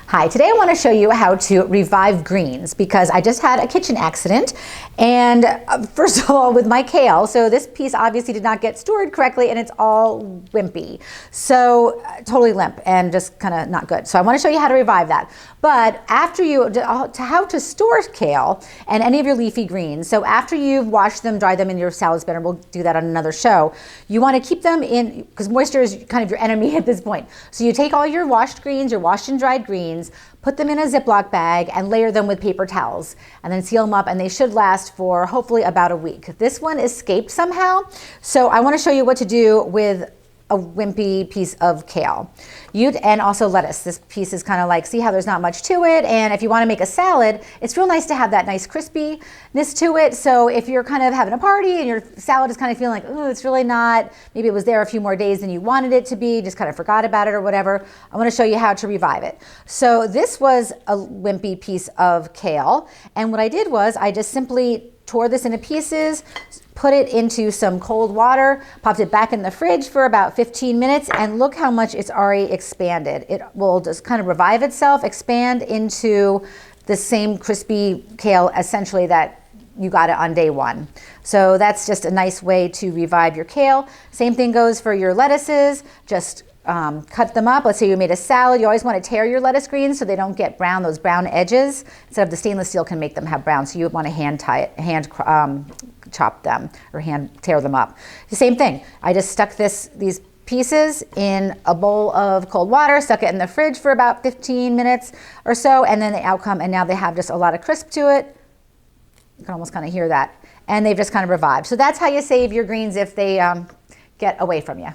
Hi, today I want to show you how to revive greens because I just had a kitchen accident, and first of all with my kale, so this piece obviously did not get stored correctly and it's all wimpy, so totally limp and just kind of not good. So I want to show you how to revive that. But after how to store kale and any of your leafy greens, so after you've washed them, dried them in your salad spinner, we'll do that on another show, you want to keep them in, because moisture is kind of your enemy at this point. So you take all your washed greens, your washed and dried greens, put them in a Ziploc bag and layer them with paper towels and then seal them up, and they should last for hopefully about a week. This one escaped somehow, so I want to show you what to do with a wimpy piece of kale. And also lettuce. This piece is kind of like, see how there's not much to it, and if you want to make a salad, it's real nice to have that nice crispiness to it. So if you're kind of having a party and your salad is kind of feeling like, oh, it's really not, maybe it was there a few more days than you wanted it to be, just kind of forgot about it or whatever, I want to show you how to revive it. So this was a wimpy piece of kale, and what I did was I just simply tore this into pieces, put it into some cold water, popped it back in the fridge for about 15 minutes, and look how much it's already expanded. It will just kind of revive itself, expand into the same crispy kale essentially that you got it on day one. So that's just a nice way to revive your kale. Same thing goes for your lettuces. Just cut them up. Let's say you made a salad. You always want to tear your lettuce greens so they don't get brown, those brown edges. Instead of the stainless steel can make them have brown, so you would want to hand chop them or hand tear them up. The same thing. I just stuck these pieces in a bowl of cold water, stuck it in the fridge for about 15 minutes or so, and then the outcome, and now they have just a lot of crisp to it. You can almost kind of hear that. And they've just kind of revived. So that's how you save your greens if they get away from you.